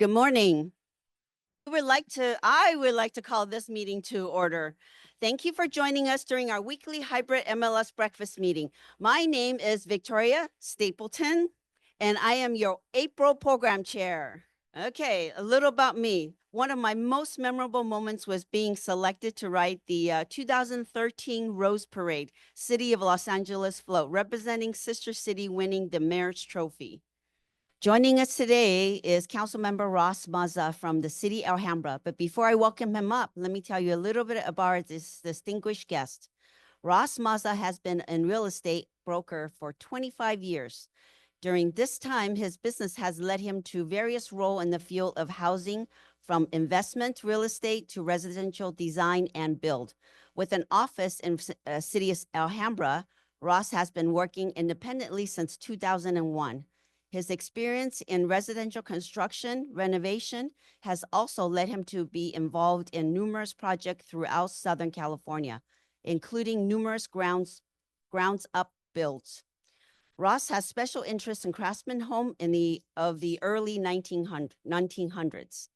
Good morning. I would like to call this meeting to order. Thank you for joining us during our weekly hybrid MLS breakfast meeting. My name is Victoria Stapleton, and I am your April program chair. Okay, a little about me. One of my most memorable moments was being selected to write the 2013 Rose Parade, City of Los Angeles float, representing Sister City winning the Mayor's Trophy. Joining us today is Councilmember Ross Maza from the city of Alhambra. But before I welcome him up, let me tell you a little bit about this distinguished guest. Ross Maza has been in real estate broker for 25 years. During this time, his business has led him to various roles in the field of housing, from investment real estate to residential design and build. With an office in city of Alhambra, Ross has been working independently since 2001. His experience in residential construction renovation has also led him to be involved in numerous projects throughout Southern California, including numerous grounds up builds. Ross has special interest in craftsman home of the early 1900s.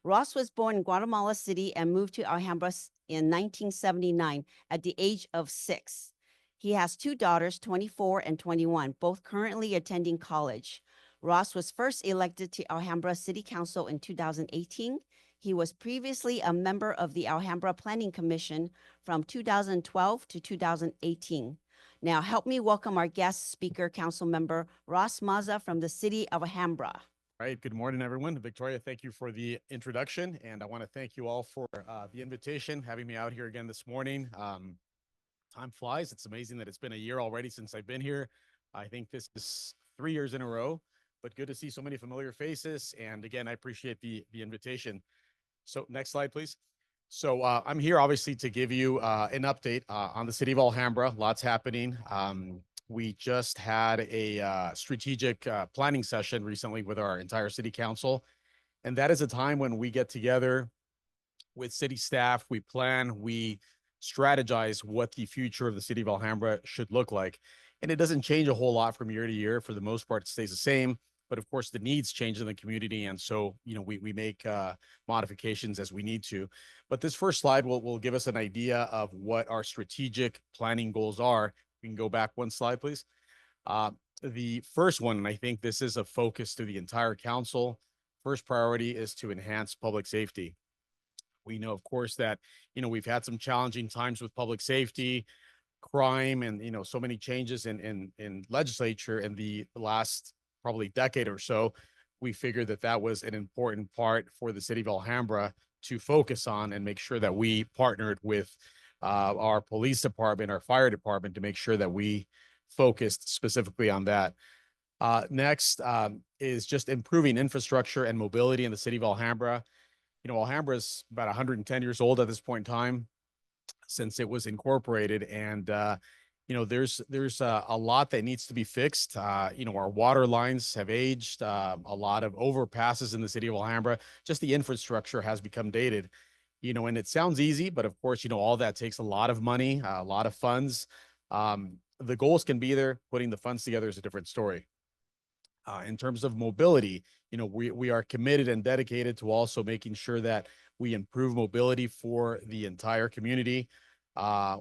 Ross was born in Guatemala City and moved to Alhambra in 1979 at the age of 6. He has two daughters, 24 and 21, both currently attending college. Ross was first elected to Alhambra City Council in 2018. He was previously a member of the Alhambra Planning Commission from 2012 to 2018. Now, help me welcome our guest speaker, Council Member Ross Maza from the city of Alhambra. All right, good morning, everyone. Victoria, thank you for the introduction, and I want to thank you all for the invitation, having me out here again this morning. Time flies. It's amazing that it's been a year already since I've been here. I think this is 3 years in a row, but good to see so many familiar faces. And again, I appreciate the invitation. So next slide, please. So I'm here obviously to give you an update on the city of Alhambra. Lots happening. We just had a strategic planning session recently with our entire city council. And that is a time when we get together with city staff, we plan, we strategize what the future of the city of Alhambra should look like. And it doesn't change a whole lot from year to year. For the most part, it stays the same. But of course, the needs change in the community. And so, we make modifications as we need to. But this first slide will give us an idea of what our strategic planning goals are. We can go back one slide, please. The first one, and I think this is a focus to the entire council, first priority is to enhance public safety. We know, of course, that, we've had some challenging times with public safety, crime, and, so many changes in legislature in the last probably decade or so. We figured that was an important part for the city of Alhambra to focus on and make sure that we partnered with our police department, our fire department, to make sure that we focused specifically on that. Next is just improving infrastructure and mobility in the city of Alhambra. Alhambra is about 110 years old at this point in time since it was incorporated. And, there's a lot that needs to be fixed. Our water lines have aged, a lot of overpasses in the city of Alhambra. Just the infrastructure has become dated, and it sounds easy, but of course, all that takes a lot of money, a lot of funds. The goals can be there. Putting the funds together is a different story. In terms of mobility, we are committed and dedicated to also making sure that we improve mobility for the entire community.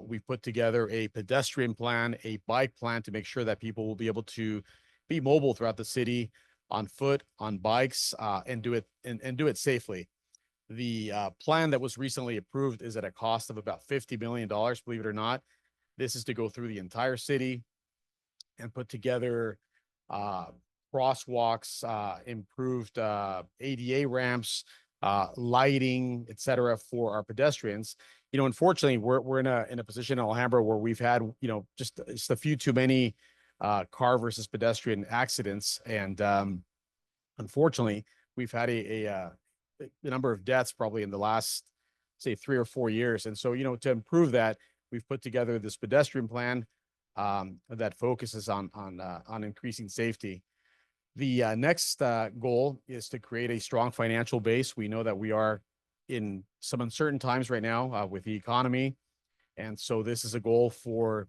We've put together a pedestrian plan, a bike plan to make sure that people will be able to be mobile throughout the city on foot, on bikes, and do it safely. The plan that was recently approved is at a cost of about $50 million, believe it or not. This is to go through the entire city and put together crosswalks, improved ADA ramps, lighting, etc., for our pedestrians. Unfortunately, we're in a position in Alhambra where we've had, just a few too many car versus pedestrian accidents, and unfortunately, we've had a number of deaths probably in the last, say, 3 or 4 years. And so, to improve that, we've put together this pedestrian plan that focuses on increasing safety. The next goal is to create a strong financial base. We know that we are in some uncertain times right now with the economy. And so this is a goal for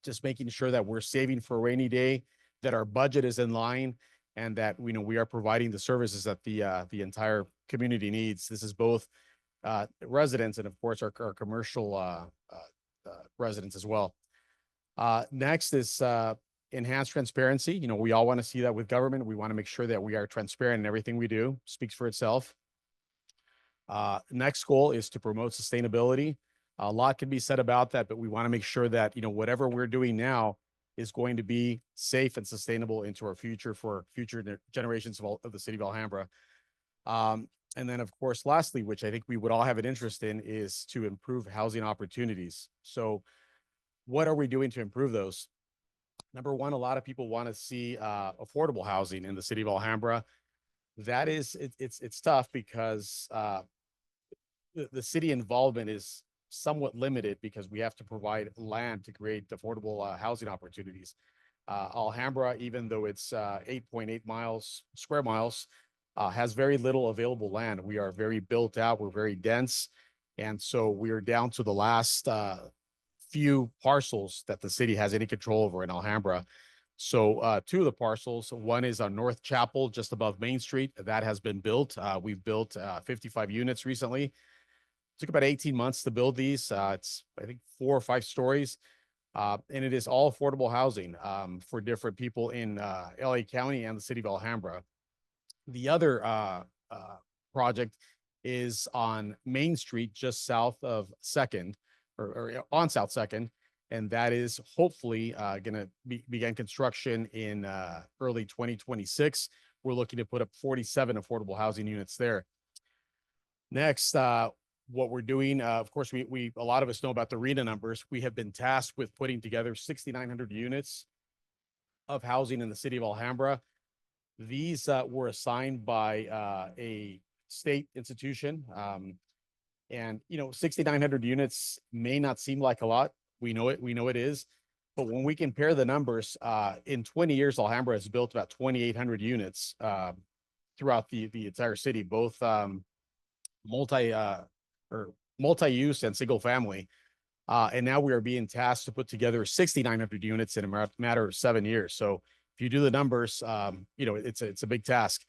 just making sure that we're saving for a rainy day, that our budget is in line, and that we are providing the services that the entire community needs. This is both residents and of course our commercial residents as well. Next is enhanced transparency. We all want to see that with government. We want to make sure that we are transparent in everything we do. Speaks for itself. Next goal is to promote sustainability. A lot can be said about that, but we want to make sure that whatever we're doing now is going to be safe and sustainable into our future for future generations of the city of Alhambra. And then, of course, lastly, which I think we would all have an interest in, is to improve housing opportunities. So what are we doing to improve those? Number one, a lot of people want to see affordable housing in the city of Alhambra. That is, it's tough because the city involvement is somewhat limited because we have to provide land to create affordable housing opportunities. Alhambra, even though it's 8.8 square miles, has very little available land. We are very built out. We're very dense. And so we are down to the last few parcels that the city has any control over in Alhambra. So two of the parcels, one is on North Chapel, just above Main Street. That has been built. We've built 55 units recently. Took about 18 months to build these. It's, I think, 4 or 5 stories. And it is all affordable housing for different people in LA County and the city of Alhambra. The other project is on Main Street, just south of 2nd, or on South 2nd, and that is hopefully going to begin construction in early 2026. We're looking to put up 47 affordable housing units there. Next, what we're doing, of course, we a lot of us know about the RENA numbers. We have been tasked with putting together 6,900 units of housing in the city of Alhambra. These were assigned by a state institution. And 6,900 units may not seem like a lot. We know it is. But when we compare the numbers, in 20 years, Alhambra has built about 2,800 units throughout the entire city, both multi-use and single family. And now we are being tasked to put together 6,900 units in a matter of 7 years. So if you do the numbers, it's a big task.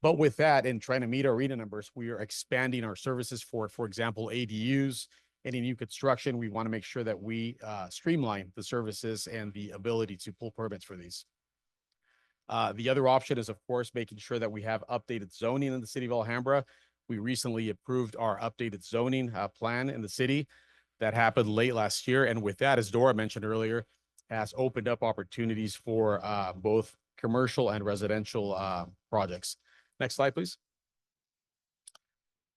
But with that, and trying to meet our RENA numbers, we are expanding our services for example, ADUs, any new construction. We want to make sure that we streamline the services and the ability to pull permits for these. The other option is, of course, making sure that we have updated zoning in the city of Alhambra. We recently approved our updated zoning plan in the city. That happened late last year. And with that, as Dora mentioned earlier, has opened up opportunities for both commercial and residential projects. Next slide, please.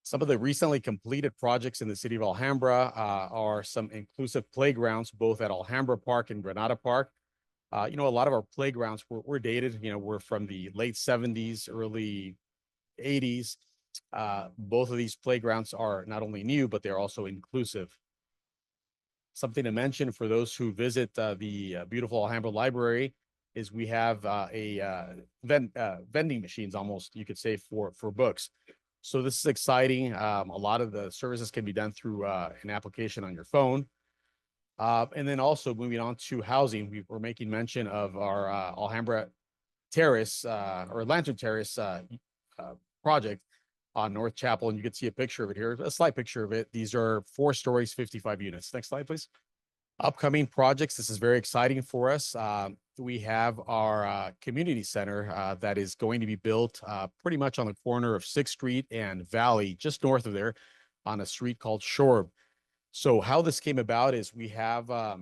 Some of the recently completed projects in the city of Alhambra are some inclusive playgrounds, both at Alhambra Park and Granada Park. A lot of our playgrounds were dated. We're from the late 70s, early 80s. Both of these playgrounds are not only new, but they're also inclusive. Something to mention for those who visit the beautiful Alhambra Library is we have vending machines, almost you could say, for books. So this is exciting. A lot of the services can be done through an application on your phone. And then also moving on to housing, we're making mention of our Alhambra Terrace or Lantern Terrace project on North Chapel. And you can see a picture of it here, a slight picture of it. These are 4 stories, 55 units. Next slide, please. Upcoming projects. This is very exciting for us. We have our community center that is going to be built pretty much on the corner of 6th Street and Valley, just north of there, on a street called Shorb. So how this came about is we had a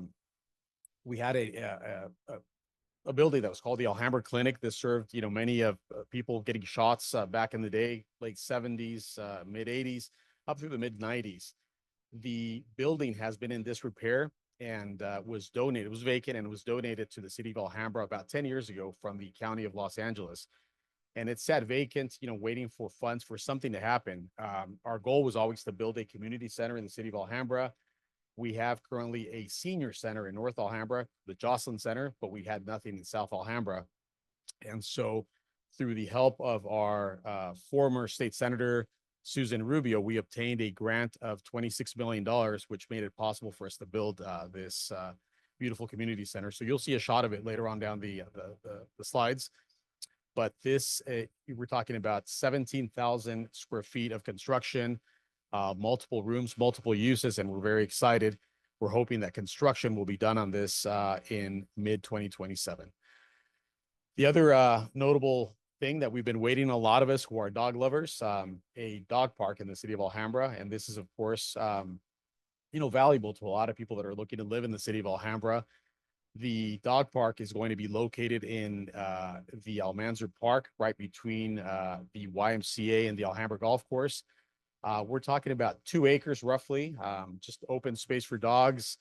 building that was called the Alhambra Clinic. This served many of people getting shots back in the day, late 70s, mid 80s, up through the mid 90s. The building has been in disrepair and was donated. It was vacant and was donated to the city of Alhambra about 10 years ago from the county of Los Angeles. And it sat vacant, waiting for funds for something to happen. Our goal was always to build a community center in the city of Alhambra. We have currently a senior center in North Alhambra, the Jocelyn Center, but we had nothing in South Alhambra. And so through the help of our former state senator, Susan Rubio, we obtained a grant of $26 million, which made it possible for us to build this beautiful community center. So you'll see a shot of it later on down the slides. But this, we're talking about 17,000 square feet of construction, multiple rooms, multiple uses, and we're very excited. We're hoping that construction will be done on this in mid 2027. The other notable thing that we've been waiting, a lot of us who are dog lovers, a dog park in the city of Alhambra. And this is, of course, valuable to a lot of people that are looking to live in the city of Alhambra. The dog park is going to be located in the Almanzar Park, right between the YMCA and the Alhambra Golf Course. We're talking about 2 acres roughly, just open space for dogs,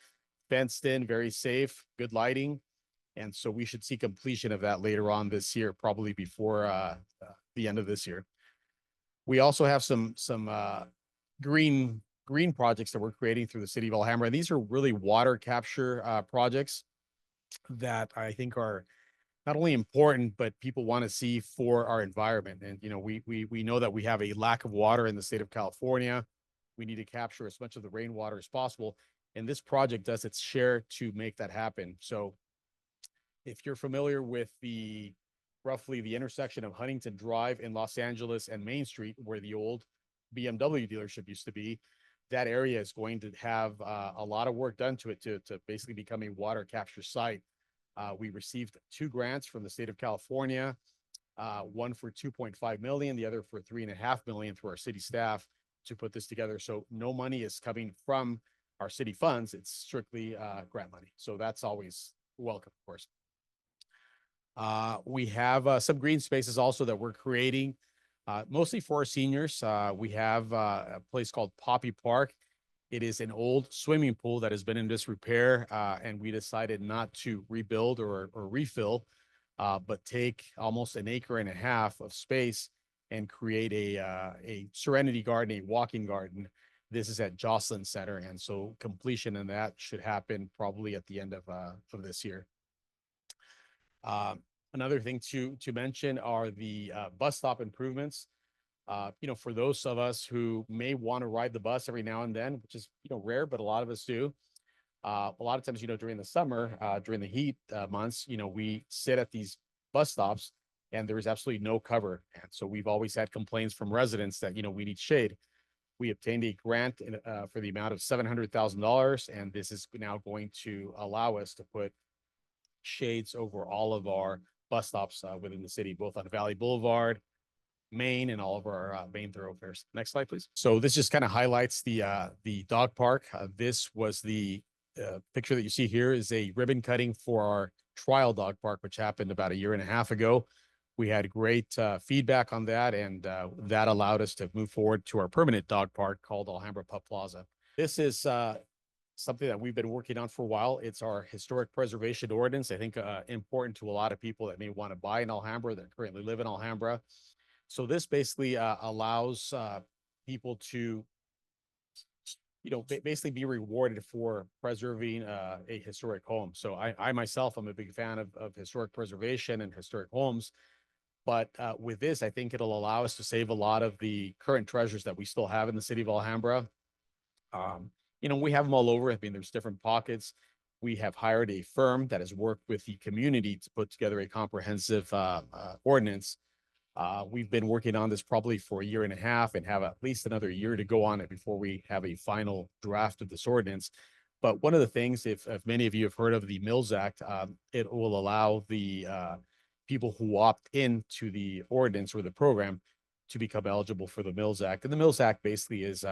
fenced in, very safe, good lighting. And so we should see completion of that later on this year, probably before the end of this year. We also have some green projects that we're creating through the city of Alhambra. And these are really water capture projects that I think are not only important, but people want to see for our environment. And we know that we have a lack of water in the state of California. We need to capture as much of the rainwater as possible, and this project does its share to make that happen. So if you're familiar with roughly the intersection of Huntington Drive in Los Angeles and Main Street, where the old BMW dealership used to be, that area is going to have a lot of work done to it to basically become a water capture site. We received 2 grants from the state of California, one for 2.5 million, the other for 3.5 million through our city staff to put this together. So no money is coming from our city funds. It's strictly grant money. So that's always welcome, of course. We have some green spaces also that we're creating, mostly for our seniors. We have a place called Poppy Park. It is an old swimming pool that has been in disrepair, and we decided not to rebuild or refill, but take almost 1.5 acres of space and create a serenity garden, a walking garden. This is at Jocelyn Center, and so completion in that should happen probably at the end of this year. Another thing to mention are the bus stop improvements. For those of us who may want to ride the bus every now and then, which is rare, but a lot of us do. A lot of times, during the summer, during the heat months, we sit at these bus stops and there is absolutely no cover. And so we've always had complaints from residents that we need shade. We obtained a grant for the amount of $700,000, and this is now going to allow us to put shades over all of our bus stops within the city, both on Valley Boulevard, Main, and all of our main thoroughfares. Next slide, please. So this just kind of highlights the dog park. This was the picture that you see here is a ribbon cutting for our trial dog park, which happened about 1.5 years ago. We had great feedback on that, and that allowed us to move forward to our permanent dog park called Alhambra Pup Plaza. This is something that we've been working on for a while. It's our historic preservation ordinance. I think important to a lot of people that may want to buy in Alhambra, that currently live in Alhambra. So this basically allows people to, basically be rewarded for preserving a historic home. So I myself, I'm a big fan of historic preservation and historic homes. But with this, I think it'll allow us to save a lot of the current treasures that we still have in the city of Alhambra. We have them all over. I mean, there's different pockets. We have hired a firm that has worked with the community to put together a comprehensive ordinance. We've been working on this probably for 1.5 years and have at least another year to go on it before we have a final draft of this ordinance. But one of the things, if many of you have heard of the Mills Act, it will allow the people who opt into the ordinance or the program to become eligible for the Mills Act. And the Mills Act basically is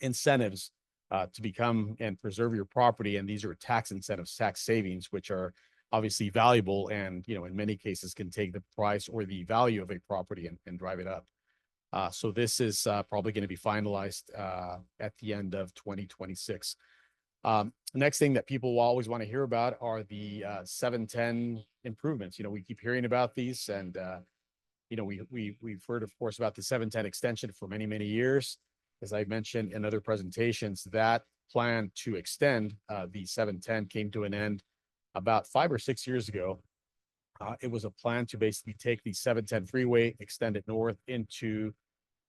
incentives to become and preserve your property. And these are tax incentives, tax savings, which are obviously valuable and, in many cases can take the price or the value of a property and drive it up. So this is probably going to be finalized at the end of 2026. Next thing that people will always want to hear about are the 710 improvements. We keep hearing about these, and we've heard, of course, about the 710 extension for many, many years. As I mentioned in other presentations, that plan to extend the 710 came to an end about 5 or 6 years ago. It was a plan to basically take the 710 freeway, extend it north into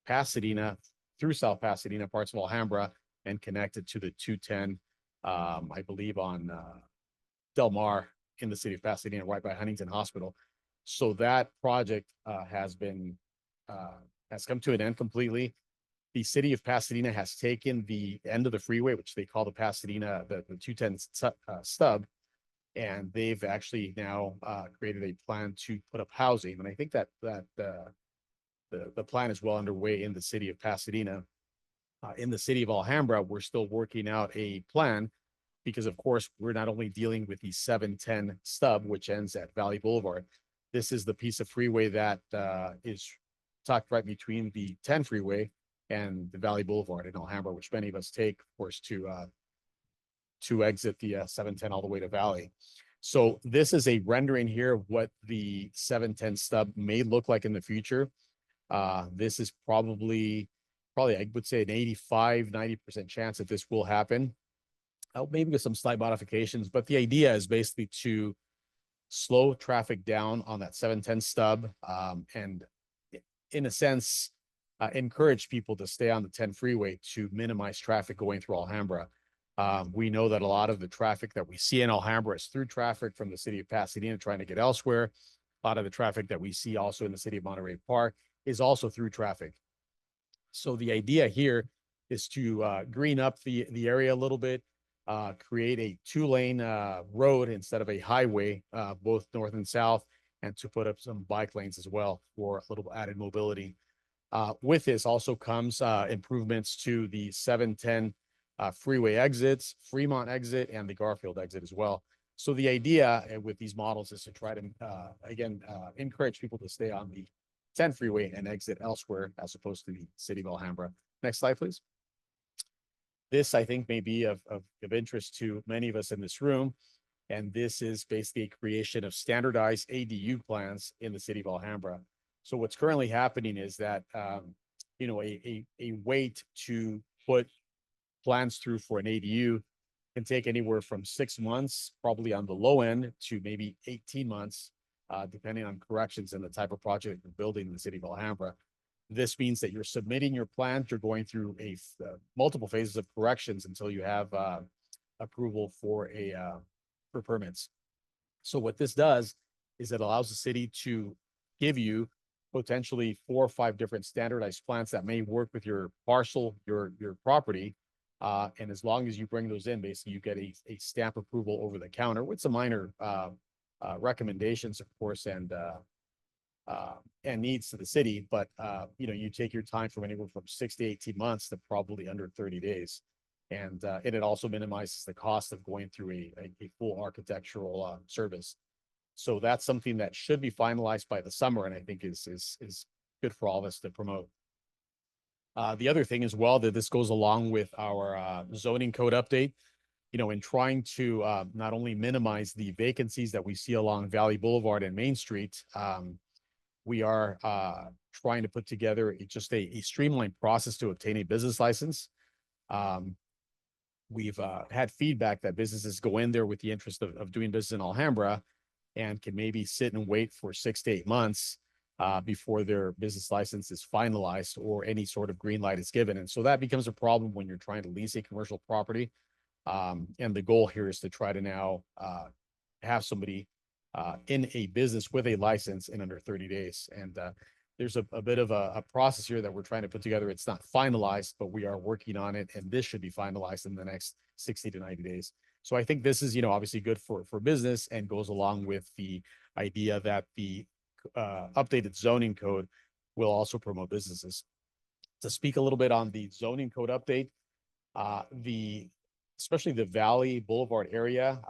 Pasadena, through South Pasadena, parts of Alhambra, and connect it to the 210, I believe on Del Mar in the city of Pasadena, right by Huntington Hospital. So that project has come to an end completely. The city of Pasadena has taken the end of the freeway, which they call the Pasadena, the 210 stub, and they've actually now created a plan to put up housing. And I think that the plan is well underway in the city of Pasadena. In the city of Alhambra, we're still working out a plan because, of course, we're not only dealing with the 710 stub, which ends at Valley Boulevard. This is the piece of freeway that is tucked right between the 10 freeway and the Valley Boulevard in Alhambra, which many of us take, of course, to exit the 710 all the way to Valley. So this is a rendering here of what the 710 stub may look like in the future. This is probably, I would say an 85-90% chance that this will happen. Maybe with some slight modifications, but the idea is basically to slow traffic down on that 710 stub, and in a sense, encourage people to stay on the 10 freeway to minimize traffic going through Alhambra. We know that a lot of the traffic that we see in Alhambra is through traffic from the city of Pasadena trying to get elsewhere. A lot of the traffic that we see also in the city of Monterey Park is also through traffic. So the idea here is to green up the area a little bit, create a 2-lane road instead of a highway, both north and south, and to put up some bike lanes as well for a little added mobility. With this also comes improvements to the 710 freeway exits, Fremont exit, and the Garfield exit as well. So the idea with these models is to try to, again, encourage people to stay on the 10 freeway and exit elsewhere as opposed to the city of Alhambra. Next slide, please. This, I think, may be of interest to many of us in this room. And this is basically a creation of standardized ADU plans in the city of Alhambra. So what's currently happening is that, a wait to put plans through for an ADU can take anywhere from 6 months, probably on the low end, to maybe 18 months, depending on corrections and the type of project you're building in the city of Alhambra. This means that you're submitting your plan, you're going through multiple phases of corrections until you have approval for permits. So what this does is it allows the city to give you potentially 4 or 5 different standardized plans that may work with your parcel, your property. And as long as you bring those in, basically you get a stamp approval over the counter with some minor recommendations, of course, and needs to the city. But you take your time from anywhere from 6 to 18 months to probably under 30 days. And it also minimizes the cost of going through a full architectural service. So that's something that should be finalized by the summer, and I think is good for all of us to promote. The other thing as well, that this goes along with our zoning code update, in trying to not only minimize the vacancies that we see along Valley Boulevard and Main Street, we are trying to put together just a streamlined process to obtain a business license. We've had feedback that businesses go in there with the interest of doing business in Alhambra and can maybe sit and wait for 6 to 8 months before their business license is finalized or any sort of green light is given. And so that becomes a problem when you're trying to lease a commercial property. And the goal here is to try to now have somebody in a business with a license in under 30 days. And there's a bit of a process here that we're trying to put together. It's not finalized, but we are working on it, and this should be finalized in the next 60 to 90 days. So I think this is, obviously good for business and goes along with the idea that the updated zoning code will also promote businesses. To speak a little bit on the zoning code update, especially the Valley Boulevard area,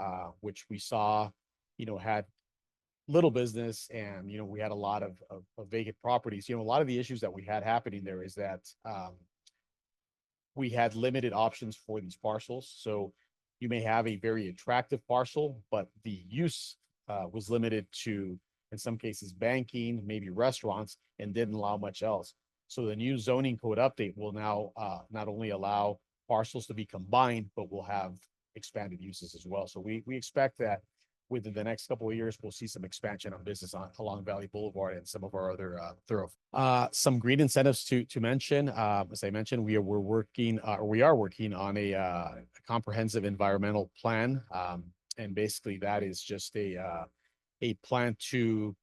which we saw, had little business, and we had a lot of vacant properties. A lot of the issues that we had happening there is that we had limited options for these parcels. So you may have a very attractive parcel, but the use was limited to, in some cases, banking, maybe restaurants, and didn't allow much else. So the new zoning code update will now not only allow parcels to be combined, but will have expanded uses as well. So we expect that within the next couple of years, we'll see some expansion of business along Valley Boulevard and some of our other thoroughfares. Some green incentives to mention. As I mentioned, we are working on a comprehensive environmental plan, and basically that is just a plan to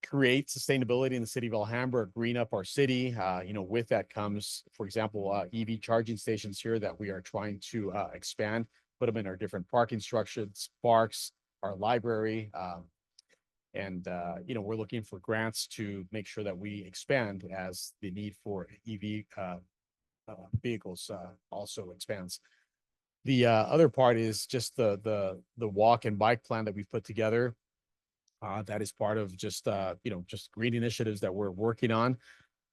create sustainability in the city of Alhambra, green up our city. With that comes, for example, EV charging stations here that we are trying to expand, put them in our different parking structures, parks, our library. We're looking for grants to make sure that we expand as the need for EV vehicles also expands. The other part is just the walk and bike plan that we've put together. That is part of just green initiatives that we're working on.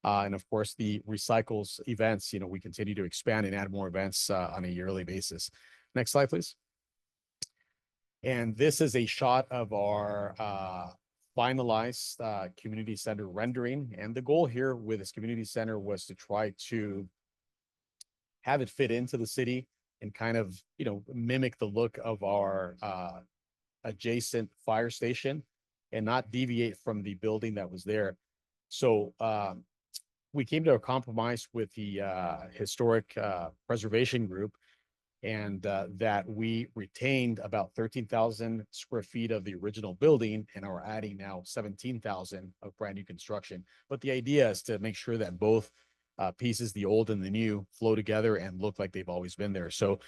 And of course, the recycles events, we continue to expand and add more events on a yearly basis. Next slide, please. And this is a shot of our finalized community center rendering. And the goal here with this community center was to try to have it fit into the city and kind of, mimic the look of our adjacent fire station and not deviate from the building that was there. So we came to a compromise with the historic preservation group, and that we retained about 13,000 square feet of the original building and are adding now 17,000 of brand new construction. But the idea is to make sure that both pieces, the old and the new, flow together and look like they've always been there. So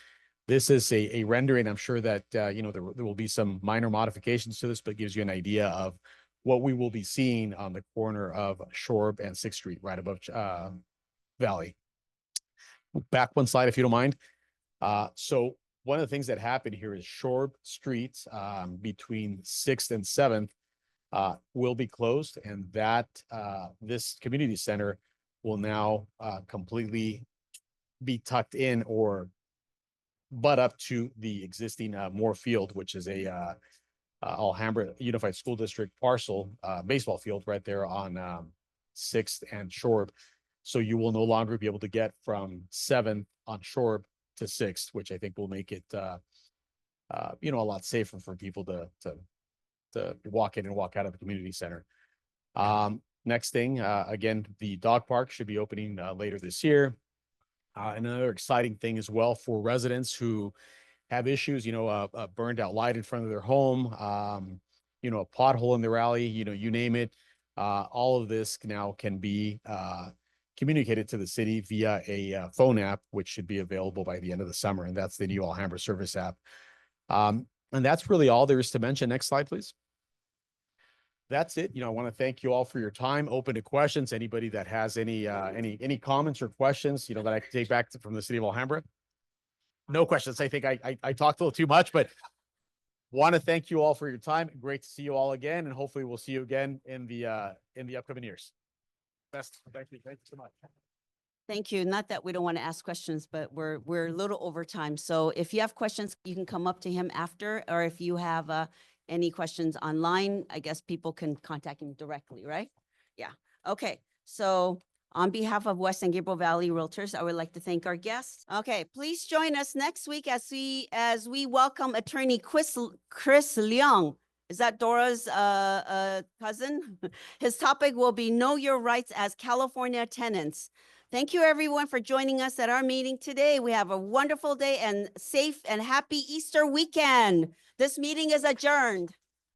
this is a rendering. I'm sure that, there will be some minor modifications to this, but it gives you an idea of what we will be seeing on the corner of Shorb and 6th Street, right above Valley. Back one slide, if you don't mind. So one of the things that happened here is Shorb Street between 6th and 7th will be closed, and that this community center will now completely be tucked in or butt up to the existing Moore Field, which is a Alhambra Unified School District parcel baseball field right there on 6th and Shorb. So you will no longer be able to get from 7th on Shorb to 6th, which I think will make it a lot safer for people to walk in and walk out of the community center. Next thing, again, the dog park should be opening later this year. Another exciting thing as well for residents who have issues, a burned out light in front of their home, a pothole in their alley, you name it. All of this now can be communicated to the city via a phone app, which should be available by the end of the summer. And that's the new Alhambra service app. And that's really all there is to mention. Next slide, please. That's it. I want to thank you all for your time. Open to questions. Anybody that has any comments or questions, that I can take back from the city of Alhambra. No questions. I think I talked a little too much, but want to thank you all for your time. Great to see you all again, and hopefully we'll see you again in the upcoming years. Best. Thank you. Thank you so much. Thank you. Not that we don't want to ask questions, but we're a little over time. So if you have questions, you can come up to him after, or if you have any questions online, I guess people can contact him directly, right? Yeah. Okay. So on behalf of West and Gabriel Valley Realtors, I would like to thank our guests. Okay, please join us next week as we welcome attorney Chris Leong. Is that Dora's cousin? His topic will be Know Your Rights as California Tenants. Thank you everyone for joining us at our meeting today. We have a wonderful day and safe and happy Easter weekend. This meeting is adjourned.